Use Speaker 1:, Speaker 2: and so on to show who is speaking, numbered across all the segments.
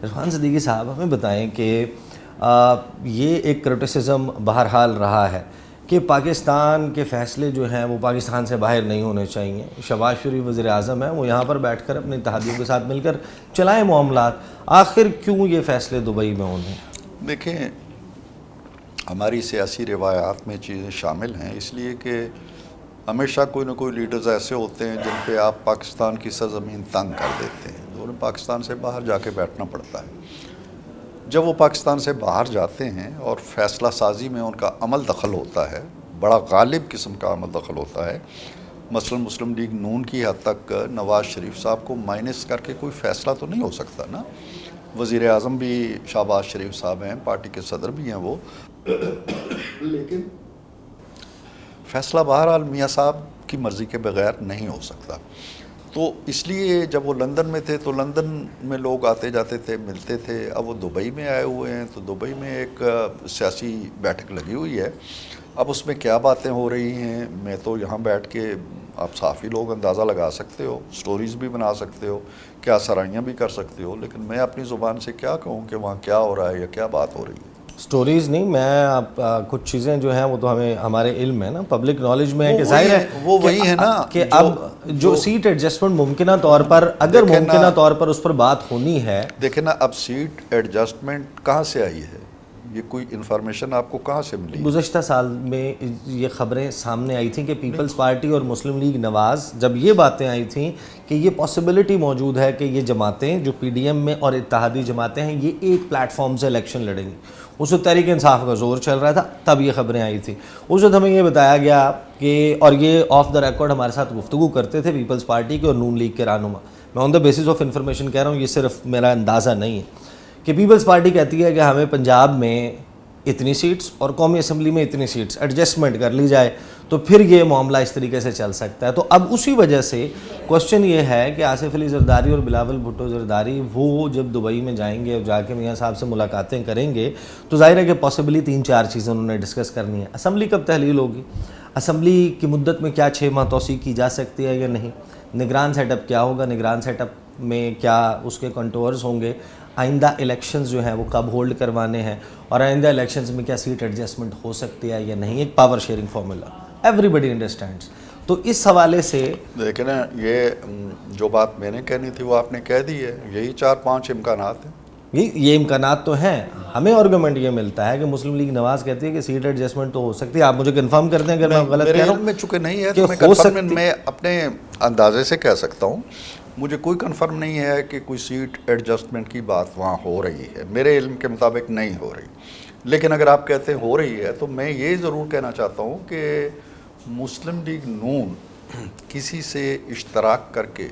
Speaker 1: عرفان صدیقی صاحب ہمیں بتائیں کہ یہ ایک کرٹیسزم بہرحال رہا ہے کہ پاکستان کے فیصلے جو ہیں وہ پاکستان سے باہر نہیں ہونے چاہیے. شہباز شریف وزیر اعظم ہیں, وہ یہاں پر بیٹھ کر اپنے اتحادیوں کے ساتھ مل کر چلائیں معاملات. آخر کیوں یہ فیصلے دبئی میں ہونے؟
Speaker 2: دیکھیں, ہماری سیاسی روایات میں چیزیں شامل ہیں, اس لیے کہ ہمیشہ کوئی نہ کوئی لیڈرز ایسے ہوتے ہیں جن پہ آپ پاکستان کی سرزمین تنگ کر دیتے ہیں, انہیں پاکستان سے باہر جا کے بیٹھنا پڑتا ہے. جب وہ پاکستان سے باہر جاتے ہیں اور فیصلہ سازی میں ان کا عمل دخل ہوتا ہے, بڑا غالب قسم کا عمل دخل ہوتا ہے. مثلا مسلم لیگ نون کی حد تک نواز شریف صاحب کو مائنس کر کے کوئی فیصلہ تو نہیں ہو سکتا نا. وزیر اعظم بھی شہباز شریف صاحب ہیں, پارٹی کے صدر بھی ہیں وہ, لیکن فیصلہ بہرحال میاں صاحب کی مرضی کے بغیر نہیں ہو سکتا. تو اس لیے جب وہ لندن میں تھے تو لندن میں لوگ آتے جاتے تھے, ملتے تھے. اب وہ دبئی میں آئے ہوئے ہیں تو دبئی میں ایک سیاسی بیٹھک لگی ہوئی ہے. اب اس میں کیا باتیں ہو رہی ہیں, میں تو یہاں بیٹھ کے آپ صحافی لوگ اندازہ لگا سکتے ہو, سٹوریز بھی بنا سکتے ہو, کیا سرائیاں بھی کر سکتے ہو, لیکن میں اپنی زبان سے کیا کہوں کہ وہاں کیا ہو رہا ہے یا کیا بات ہو رہی ہے.
Speaker 1: سٹوریز نہیں, میں آپ کچھ چیزیں جو ہیں وہ تو ہمیں ہمارے علم میں نا, پبلک نالج میں ہے کہ ظاہر ہے
Speaker 2: وہ وہی ہے نا
Speaker 1: کہ اب جو سیٹ ایڈجسٹمنٹ ممکنہ طور پر, اگر ممکنہ طور پر اس پر بات ہونی ہے.
Speaker 2: دیکھیں نا, اب سیٹ ایڈجسٹمنٹ کہاں سے آئی ہے, یہ کوئی انفارمیشن آپ کو کہاں سے ملی؟
Speaker 1: گزشتہ سال میں یہ خبریں سامنے آئی تھیں کہ پیپلز پارٹی اور مسلم لیگ نواز, جب یہ باتیں آئی تھیں کہ یہ پاسبلٹی موجود ہے کہ یہ جماعتیں جو پی ڈی ایم میں اور اتحادی جماعتیں ہیں یہ ایک پلیٹ فارم سے الیکشن لڑیں گی. اس وقت تحریک انصاف کا زور چل رہا تھا, تب یہ خبریں آئی تھیں. اس وقت ہمیں یہ بتایا گیا کہ, اور یہ آف دا ریکارڈ ہمارے ساتھ گفتگو کرتے تھے پیپلز پارٹی کے اور نون لیگ کے رہنما, میں آن دا بیسس آف انفارمیشن کہہ رہا ہوں, یہ صرف میرا اندازہ نہیں ہے, کہ پیپلز پارٹی کہتی ہے کہ ہمیں پنجاب میں اتنی سیٹس اور قومی اسمبلی میں اتنی سیٹس ایڈجسٹمنٹ کر لی جائے تو پھر یہ معاملہ اس طریقے سے چل سکتا ہے. تو اب اسی وجہ سے کوشچن یہ ہے کہ آصف علی زرداری اور بلاول بھٹو زرداری وہ جب دبئی میں جائیں گے اور جا کے میاں صاحب سے ملاقاتیں کریں گے تو ظاہر ہے کہ پاسبلی 3-4 چیزیں انہوں نے ڈسکس کرنی ہے. اسمبلی کب تحلیل ہوگی, اسمبلی کی مدت میں کیا 6 ماہ توسیع کی جا سکتی ہے یا نہیں, نگران سیٹ اپ کیا ہوگا, نگران سیٹ اپ میں کیا اس کے کنٹورز ہوں گے, آئندہ الیکشنز جو ہیں وہ کب ہولڈ کروانے ہیں, اور آئندہ الیکشنز میں کیا سیٹ ایڈجسٹمنٹ ہو سکتی ہے یا نہیں. ایک پاور شیئرنگ فارمولا ایوری بڈی انڈرسٹینڈس. تو اس حوالے سے
Speaker 2: دیکھیں نا, یہ جو بات میں نے کہنی تھی وہ آپ نے کہہ دی ہے. یہی 4-5 امکانات ہیں.
Speaker 1: یہ امکانات تو ہیں. ہمیں آرگومنٹ یہ ملتا ہے کہ مسلم لیگ نواز کہتی ہے کہ سیٹ ایڈجسٹمنٹ تو ہو سکتی ہے. آپ مجھے کنفرم کر دیں اگر میں غلط کہہ رہا ہوں.
Speaker 2: میں چونکہ نہیں ہے تو میں کنفرم میں اپنے اندازے سے کہہ سکتا ہوں. مجھے کوئی کنفرم نہیں ہے کہ کوئی سیٹ ایڈجسٹمنٹ کی بات وہاں ہو رہی ہے, میرے علم کے مطابق نہیں ہو رہی. لیکن اگر آپ کہتے ہیں ہو رہی ہے تو میں یہ ضرور کہنا چاہتا ہوں کہ مسلم لیگ نون کسی سے اشتراک کر کے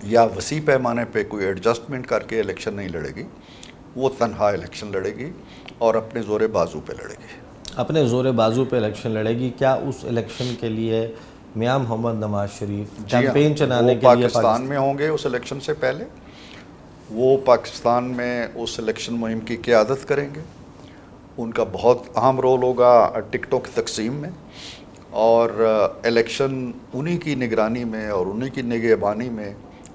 Speaker 2: یا وسیع پیمانے پہ کوئی ایڈجسٹمنٹ کر کے الیکشن نہیں لڑے گی. وہ تنہا الیکشن لڑے گی اور اپنے زور بازو پہ لڑے گی.
Speaker 1: اپنے زور بازو پہ الیکشن لڑے گی. کیا اس الیکشن کے لیے میاں محمد نواز شریف کیمپین چلانے کے لیے
Speaker 2: پاکستان میں ہوں گے اس الیکشن سے پہلے؟ وہ پاکستان میں اس الیکشن مہم کی قیادت کریں گے. ان کا بہت اہم رول ہوگا ٹکٹوں کی تقسیم میں, اور الیکشن انہی کی نگرانی میں اور انہی کی نگہبانی میں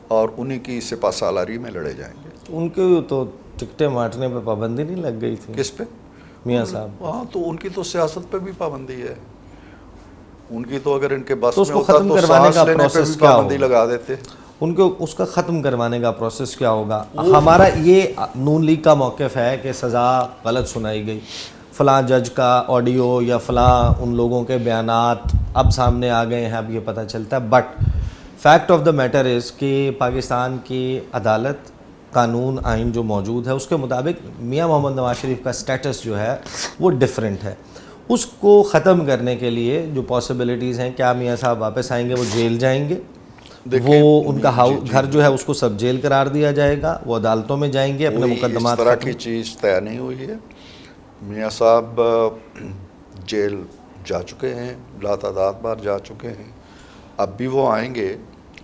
Speaker 2: اور انہی کی سپہ سالاری میں لڑے جائیں گے.
Speaker 1: ان کے تو ٹکٹیں بانٹنے پہ پابندی نہیں لگ گئی تھی؟
Speaker 2: کس پہ؟
Speaker 1: میاں صاحب.
Speaker 2: ہاں, تو ان کی تو سیاست پہ بھی پابندی ہے. ان کی تو اگر ان کے بس
Speaker 1: تو اس
Speaker 2: میں
Speaker 1: کو
Speaker 2: ہوتا
Speaker 1: ختم
Speaker 2: تو
Speaker 1: کروانے
Speaker 2: سانس
Speaker 1: کا
Speaker 2: لینے پہ
Speaker 1: پروسیس
Speaker 2: بھی
Speaker 1: کیا
Speaker 2: پابندی
Speaker 1: ہوگا؟
Speaker 2: لگا دیتے.
Speaker 1: ان کو اس کا ختم کروانے کا پروسیس کیا ہوگا؟ ہمارا یہ نون لیگ کا موقف ہے کہ سزا غلط سنائی گئی, فلاں جج کا آڈیو یا فلاں ان لوگوں کے بیانات اب سامنے آ گئے ہیں, اب یہ پتہ چلتا ہے. But fact of the matter is کہ پاکستان کی عدالت, قانون, آئین جو موجود ہے اس کے مطابق میاں محمد نواز شریف کا سٹیٹس جو ہے وہ ڈیفرنٹ ہے. اس کو ختم کرنے کے لیے جو پاسبلٹیز ہیں, کیا میاں صاحب واپس آئیں گے, وہ جیل جائیں گے, وہ ان کا گھر جو ہے اس کو سب جیل قرار دیا جائے گا, وہ عدالتوں میں جائیں گے, اپنے مقدمات
Speaker 2: اس طرح کی چیز طے نہیں ہوئی ہے. میاں صاحب جیل جا چکے ہیں, لاتعداد بار جا چکے ہیں. اب بھی وہ آئیں گے,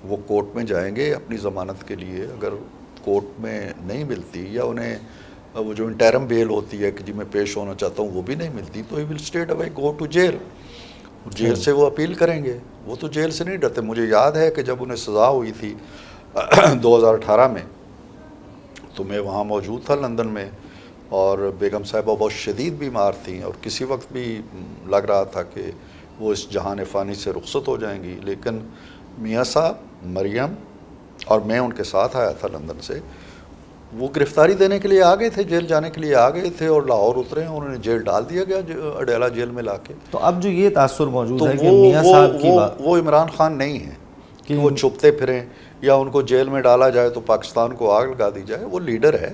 Speaker 2: وہ کورٹ میں جائیں گے اپنی ضمانت کے لیے. اگر کورٹ میں نہیں ملتی یا انہیں وہ جو انٹرم بیل ہوتی ہے کہ جی میں پیش ہونا چاہتا ہوں وہ بھی نہیں ملتی, تو he will straight away go to jail. Jail سے وہ اپیل کریں گے. وہ تو جیل سے نہیں ڈرتے. مجھے یاد ہے کہ جب انہیں سزا ہوئی تھی 2018 میں تو میں وہاں موجود تھا لندن میں، اور بیگم صاحبہ بہت شدید بیمار تھیں اور کسی وقت بھی لگ رہا تھا کہ وہ اس جہان فانی سے رخصت ہو جائیں گی، لیکن میاں صاحب، مریم اور میں ان کے ساتھ آیا تھا لندن سے، وہ گرفتاری دینے کے لیے آ گئے تھے، جیل جانے کے لیے آ گئے تھے اور لاہور اترے ہیں، انہوں نے جیل ڈال دیا گیا اڈیالہ جیل میں لا کے۔
Speaker 1: تو اب جو یہ تاثر موجود
Speaker 2: تو
Speaker 1: ہے کہ میاں صاحب کی بات
Speaker 2: وہ عمران خان نہیں ہے کہ وہ چھپتے پھریں یا ان کو جیل میں ڈالا جائے تو پاکستان کو آگ لگا دی جائے۔ وہ لیڈر ہے،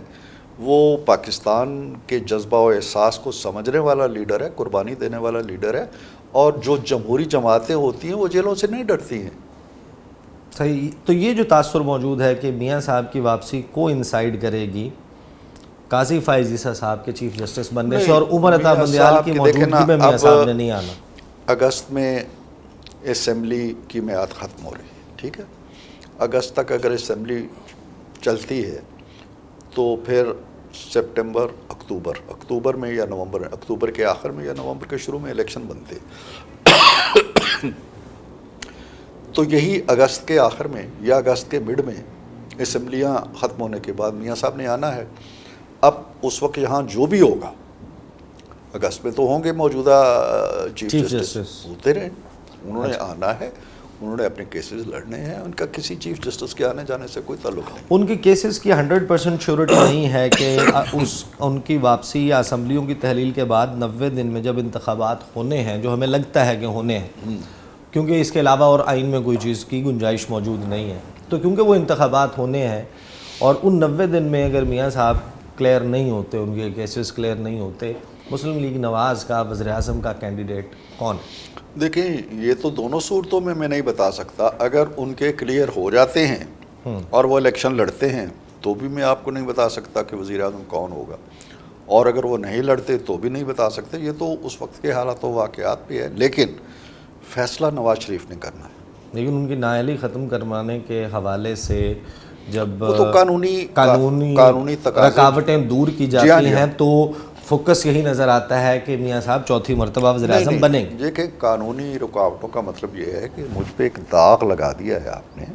Speaker 2: وہ پاکستان کے جذبہ و احساس کو سمجھنے والا لیڈر ہے، قربانی دینے والا لیڈر ہے، اور جو جمہوری جماعتیں ہوتی ہیں وہ جیلوں سے نہیں ڈرتی ہیں۔
Speaker 1: صحیح، تو یہ جو تاثر موجود ہے کہ میاں صاحب کی واپسی کو انسائڈ کرے گی قاضی فائز عیسیٰ صاحب کے چیف جسٹس بننے سے، اور عمر عطا بندیال کی موجودگی میں میاں صاحب نے نہیں آنا۔
Speaker 2: اگست میں اسمبلی کی میعاد ختم ہو رہی ہے، ٹھیک ہے، اگست تک اگر اسمبلی چلتی ہے تو پھر سپٹمبر، اکتوبر میں یا نومبر، اکتوبر کے آخر میں یا نومبر کے شروع میں الیکشن بنتے ہیں۔ تو یہی اگست کے آخر میں یا اگست کے مڈ میں اسمبلیاں ختم ہونے کے بعد میاں صاحب نے آنا ہے۔ اب اس وقت یہاں جو بھی ہوگا، اگست میں تو ہوں گے موجودہ چیف جسٹس، ہوتے رہے، انہوں نے آنا ہے، انہوں نے اپنے کیسز لڑنے ہیں، ان کا کسی چیف جسٹس کے آنے جانے سے کوئی تعلق نہیں۔
Speaker 1: ان کے کیسز کی 100% شیورٹی نہیں ہے کہ ان کی واپسی یا اسمبلیوں کی تحلیل کے بعد 90 دن میں جب انتخابات ہونے ہیں، جو ہمیں لگتا ہے کہ ہونے ہیں، کیونکہ اس کے علاوہ اور آئین میں کوئی چیز کی گنجائش موجود نہیں ہے، تو کیونکہ وہ انتخابات ہونے ہیں اور ان 90 دن میں اگر میاں صاحب کلیئر نہیں ہوتے، ان کے کیسز کلیئر نہیں ہوتے، مسلم لیگ نواز کا وزیر اعظم کا کینڈیڈیٹ کون؟
Speaker 2: دیکھیں، یہ تو دونوں صورتوں میں نہیں بتا سکتا۔ اگر ان کے کلیئر ہو جاتے ہیں اور وہ الیکشن لڑتے ہیں تو بھی میں آپ کو نہیں بتا سکتا کہ وزیر اعظم کون ہوگا، اور اگر وہ نہیں لڑتے تو بھی نہیں بتا سکتے۔ یہ تو اس وقت کے حالات و واقعات بھی ہے، لیکن فیصلہ نواز شریف نے کرنا ہے۔
Speaker 1: لیکن ان کی نااہلی ختم کروانے کے حوالے سے جب
Speaker 2: وہ تو قانونی
Speaker 1: رکاوٹیں دور کی جاتی ہیں تو فوکس یہی نظر آتا ہے کہ میاں صاحب چوتھی مرتبہ وزیر اعظم بنیں گے۔
Speaker 2: یہ کہ قانونی رکاوٹوں کا مطلب یہ ہے کہ مجھ پہ ایک داغ لگا دیا ہے آپ نے،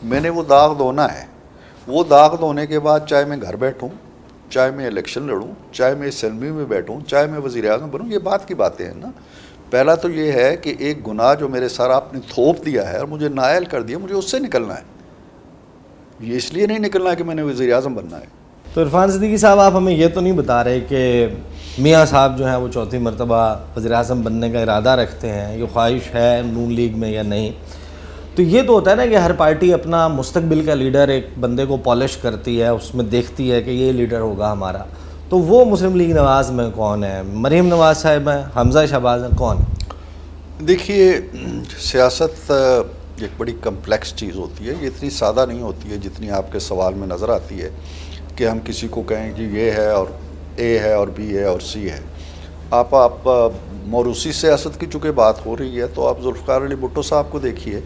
Speaker 2: میں نے وہ داغ دھونا ہے۔ وہ داغ دھونے کے بعد چاہے میں گھر بیٹھوں، چاہے میں الیکشن لڑوں، چاہے میں اسمبلی میں بیٹھوں، چاہے میں وزیر اعظم بنوں، یہ بات کی باتیں ہیں نا۔ پہلا تو یہ ہے کہ ایک گناہ جو میرے سر آپ نے تھوپ دیا ہے اور مجھے نائل کر دیا، مجھے اس سے نکلنا ہے۔ یہ اس لیے نہیں نکلنا ہے کہ میں نے وزیر اعظم بننا ہے۔
Speaker 1: تو عرفان صدیقی صاحب، آپ ہمیں یہ تو نہیں بتا رہے کہ میاں صاحب جو ہیں وہ چوتھی مرتبہ وزیر اعظم بننے کا ارادہ رکھتے ہیں، یہ خواہش ہے نون لیگ میں یا نہیں؟ تو یہ تو ہوتا ہے نا کہ ہر پارٹی اپنا مستقبل کا لیڈر ایک بندے کو پالش کرتی ہے، اس میں دیکھتی ہے کہ یہ لیڈر ہوگا ہمارا۔ تو وہ مسلم لیگ نواز میں کون ہے؟ مریم نواز صاحب ہیں، حمزہ شہباز ہیں، کون؟
Speaker 2: دیکھیے، سیاست ایک بڑی کمپلیکس چیز ہوتی ہے، یہ اتنی سادہ نہیں ہوتی ہے جتنی آپ کے سوال میں نظر آتی ہے کہ ہم کسی کو کہیں کہ یہ ہے اور اے ہے اور بی ہے اور سی ہے۔ آپ موروثی سیاست کی چونکہ بات ہو رہی ہے تو آپ ذوالفقار علی بھٹو صاحب کو دیکھیے،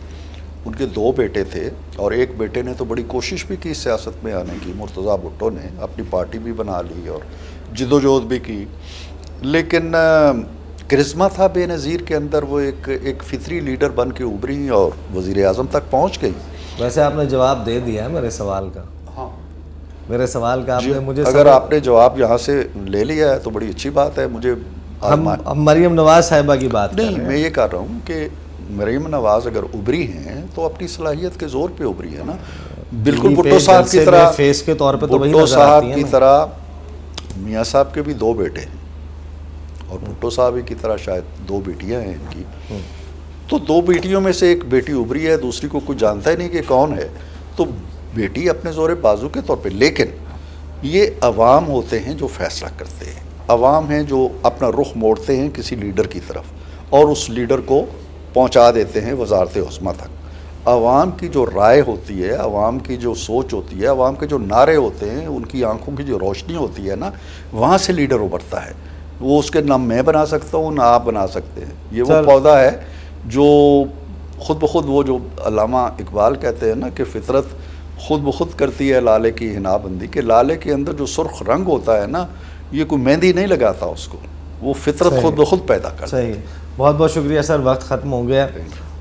Speaker 2: ان کے 2 بیٹے تھے اور ایک بیٹے نے تو بڑی کوشش بھی کی سیاست میں آنے کی، مرتضیٰ بھٹو نے اپنی پارٹی بھی بنا لی اور جد و جہد بھی کی، لیکن کرزما تھا بے نظیر کے اندر، وہ ایک فطری لیڈر بن کے ابھری اور وزیر اعظم تک پہنچ گئی۔
Speaker 1: ویسے آپ نے جواب دے دیا ہے میرے سوال کا، میرے سوال کا آپ نے مجھے
Speaker 2: اگر آپ نے جواب یہاں سے لے لیا ہے تو بڑی اچھی بات ہے۔ مجھے
Speaker 1: ہم مریم نواز صاحبہ کی بات
Speaker 2: نہیں، میں یہ کہہ رہا ہوں کہ مریم نواز اگر ابھری ہیں تو اپنی صلاحیت کے زور پہ ابھری ہے نا، بالکل بھٹو صاحب کی طرح،
Speaker 1: فیس کے طور پہ تو وہی
Speaker 2: بھٹو
Speaker 1: نظر
Speaker 2: صاحب
Speaker 1: آتی ہیں
Speaker 2: کی طرح میاں صاحب کے بھی 2 بیٹے ہیں اور بھٹو صاحب کی طرح شاید 2 بیٹیاں ہیں ان کی، تو 2 بیٹیوں میں سے ایک بیٹی ابھری ہے، دوسری کو کوئی جانتا ہی نہیں کہ کون ہے، تو بیٹی اپنے زور بازو کے طور پہ، لیکن یہ عوام ہوتے ہیں جو فیصلہ کرتے ہیں، عوام ہیں جو اپنا رخ موڑتے ہیں کسی لیڈر کی طرف اور اس لیڈر کو پہنچا دیتے ہیں وزارت عظمیٰ تک۔ عوام کی جو رائے ہوتی ہے، عوام کی جو سوچ ہوتی ہے، عوام کے جو نعرے ہوتے ہیں، ان کی آنکھوں کی جو روشنی ہوتی ہے نا، وہاں سے لیڈر ابھرتا ہے۔ وہ اس کے نہ میں بنا سکتا ہوں نہ آپ بنا سکتے ہیں، یہ وہ پودا ہے جو خود بخود، وہ جو علامہ اقبال کہتے ہیں نا کہ فطرت خود بخود کرتی ہے لالے کی حنا بندی، کہ لالے کے اندر جو سرخ رنگ ہوتا ہے نا، یہ کوئی مہندی نہیں لگاتا اس کو، وہ فطرت خود بخود پیدا کرتا ہے۔
Speaker 1: صحیح، بہت بہت شکریہ سر، وقت ختم ہو گیا۔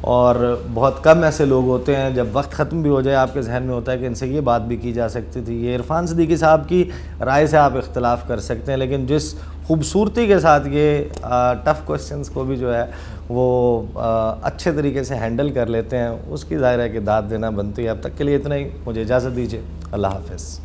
Speaker 1: اور بہت کم ایسے لوگ ہوتے ہیں جب وقت ختم بھی ہو جائے آپ کے ذہن میں ہوتا ہے کہ ان سے یہ بات بھی کی جا سکتی تھی. یہ عرفان صدیقی صاحب کی رائے سے آپ اختلاف کر سکتے ہیں, لیکن جس خوبصورتی کے ساتھ یہ ٹف کوسچنس کو بھی جو ہے وہ اچھے طریقے سے ہینڈل کر لیتے ہیں, اس کی ظاہر ہے کہ داد دینا بنتی ہے. اب تک کے لیے اتنا ہی, مجھے اجازت دیجیے. اللہ حافظ.